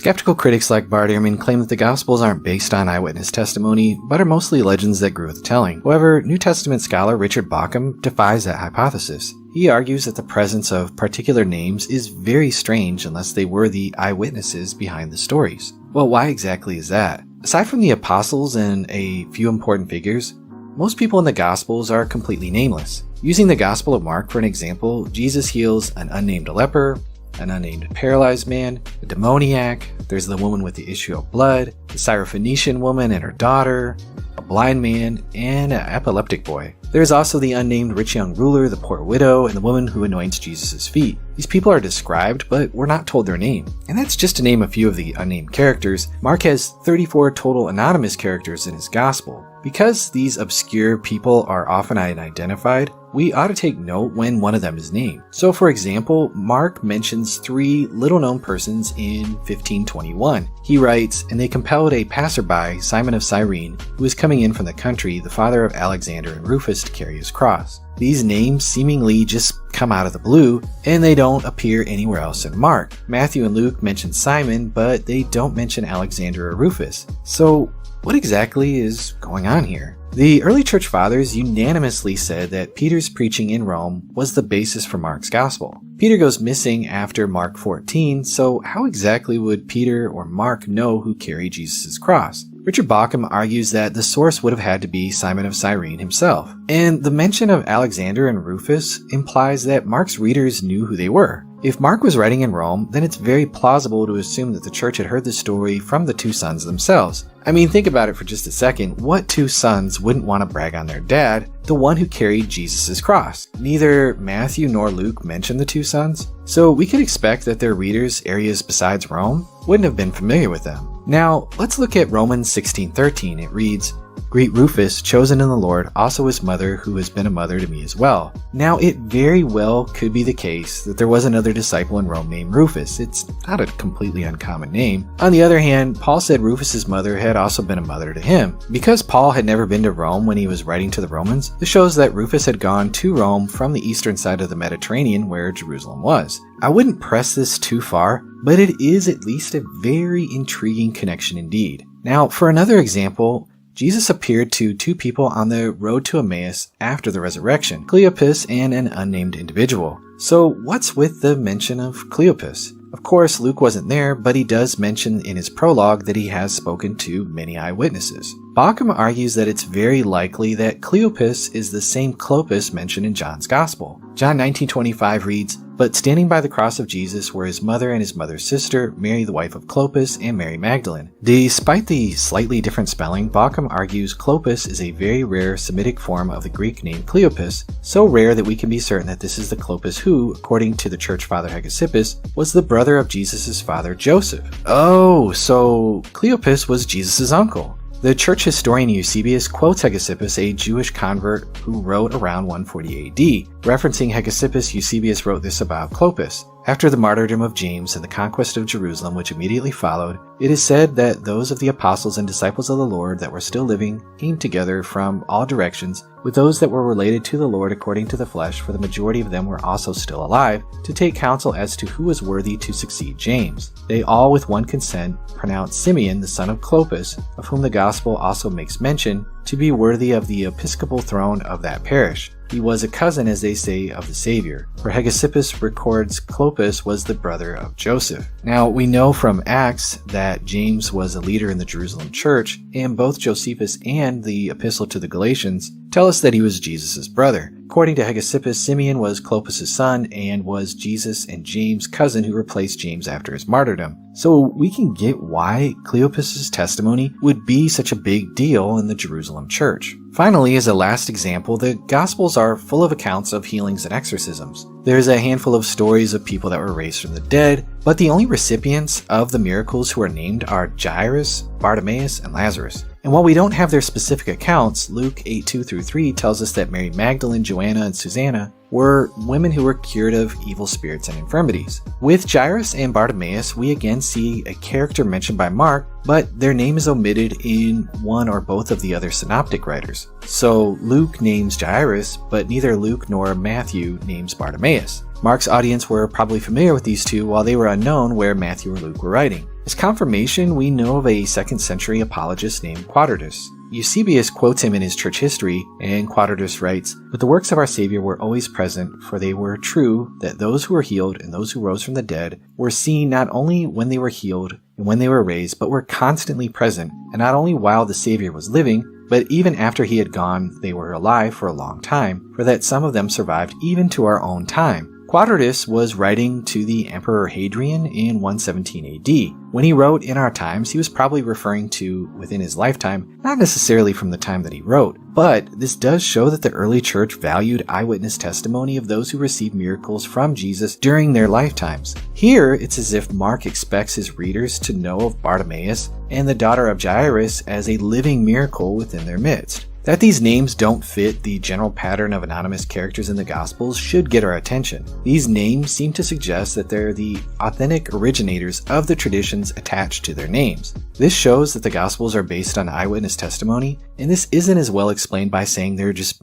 Skeptical critics like Bart Ehrman claim that the Gospels aren't based on eyewitness testimony, but are mostly legends that grew with telling. However, New Testament scholar Richard Bauckham defies that hypothesis. He argues that the presence of particular names is very strange unless they were the eyewitnesses behind the stories. Well, why exactly is that? Aside from the apostles and a few important figures, most people in the Gospels are completely nameless. Using the Gospel of Mark for an example, Jesus heals an unnamed leper, an unnamed paralyzed man, a demoniac, there's the woman with the issue of blood, the Syrophoenician woman and her daughter, a blind man, and an epileptic boy. There's also the unnamed rich young ruler, the poor widow, and the woman who anoints Jesus' feet. These people are described, but we're not told their name. And that's just to name a few of the unnamed characters. Mark has 34 total anonymous characters in his gospel. Because these obscure people are often unidentified, we ought to take note when one of them is named. So for example, Mark mentions 3 little-known persons in 1521. He writes, "And they compelled a passerby, Simon of Cyrene, who was coming in from the country, the father of Alexander and Rufus, to carry his cross." These names seemingly just come out of the blue, and they don't appear anywhere else in Mark. Matthew and Luke mention Simon, but they don't mention Alexander or Rufus. So what exactly is going on here? The early church fathers unanimously said that Peter's preaching in Rome was the basis for Mark's gospel. Peter goes missing after Mark 14, so how exactly would Peter or Mark know who carried Jesus' cross? Richard Bauckham argues that the source would have had to be Simon of Cyrene himself. And the mention of Alexander and Rufus implies that Mark's readers knew who they were. If Mark was writing in Rome, then it's very plausible to assume that the church had heard the story from the 2 sons themselves. I mean, think about it for just a second. What 2 sons wouldn't want to brag on their dad, the one who carried Jesus' cross? Neither Matthew nor Luke mention the 2 sons, so we could expect that their readers, areas besides Rome, wouldn't have been familiar with them. Now, let's look at Romans 16:13. It reads, "Greet Rufus, chosen in the Lord, also his mother, who has been a mother to me as well." Now, it very well could be the case that there was another disciple in Rome named Rufus. It's not a completely uncommon name. On the other hand, Paul said Rufus's mother had also been a mother to him. Because Paul had never been to Rome when he was writing to the Romans, this shows that Rufus had gone to Rome from the eastern side of the Mediterranean where Jerusalem was. I wouldn't press this too far, but it is at least a very intriguing connection indeed. Now, for another example, Jesus appeared to 2 people on the road to Emmaus after the resurrection, Cleopas and an unnamed individual. So what's with the mention of Cleopas? Of course, Luke wasn't there, but he does mention in his prologue that he has spoken to many eyewitnesses. Bauckham argues that it's very likely that Cleopas is the same Clopas mentioned in John's Gospel. John 19:25 reads, "But standing by the cross of Jesus were his mother and his mother's sister, Mary the wife of Clopas, and Mary Magdalene." Despite the slightly different spelling, Bauckham argues Clopas is a very rare Semitic form of the Greek name Cleopas, so rare that we can be certain that this is the Clopas who, according to the church father Hegesippus, was the brother of Jesus' father Joseph. Oh, so Cleopas was Jesus' uncle. The church historian Eusebius quotes Hegesippus, a Jewish convert who wrote around 140 AD. Referencing Hegesippus, Eusebius wrote this about Clopas. After the martyrdom of James and the conquest of Jerusalem, which immediately followed, it is said that those of the apostles and disciples of the Lord that were still living came together from all directions, with those that were related to the Lord according to the flesh, for the majority of them were also still alive, to take counsel as to who was worthy to succeed James. They all with one consent pronounced Simeon, the son of Clopas, of whom the gospel also makes mention, to be worthy of the episcopal throne of that parish. He was a cousin, as they say, of the Savior, for Hegesippus records Clopas was the brother of Joseph. Now, we know from Acts that James was a leader in the Jerusalem church, and both Josephus and the Epistle to the Galatians tell us that he was Jesus' brother. According to Hegesippus, Simeon was Clopas' son and was Jesus and James' cousin who replaced James after his martyrdom. So we can get why Cleopas' testimony would be such a big deal in the Jerusalem church. Finally, as a last example, the Gospels are full of accounts of healings and exorcisms. There's a handful of stories of people that were raised from the dead, but the only recipients of the miracles who are named are Jairus, Bartimaeus, and Lazarus. And while we don't have their specific accounts, Luke 8:2-3 tells us that Mary Magdalene, Joanna, and Susanna were women who were cured of evil spirits and infirmities. With Jairus and Bartimaeus, we again see a character mentioned by Mark, but their name is omitted in one or both of the other synoptic writers. So Luke names Jairus, but neither Luke nor Matthew names Bartimaeus. Mark's audience were probably familiar with these two while they were unknown where Matthew or Luke were writing. As confirmation, we know of a 2nd century apologist named Quadratus. Eusebius quotes him in his church history, and Quadratus writes, "But the works of our Savior were always present, for they were true that those who were healed and those who rose from the dead were seen not only when they were healed and when they were raised, but were constantly present, and not only while the Savior was living, but even after he had gone they were alive for a long time, for that some of them survived even to our own time." Quadratus was writing to the Emperor Hadrian in 117 AD. When he wrote "in our times," he was probably referring to within his lifetime, not necessarily from the time that he wrote. But this does show that the early church valued eyewitness testimony of those who received miracles from Jesus during their lifetimes. Here, it's as if Mark expects his readers to know of Bartimaeus and the daughter of Jairus as a living miracle within their midst. That these names don't fit the general pattern of anonymous characters in the Gospels should get our attention. These names seem to suggest that they're the authentic originators of the traditions attached to their names. This shows that the Gospels are based on eyewitness testimony, and this isn't as well explained by saying they're just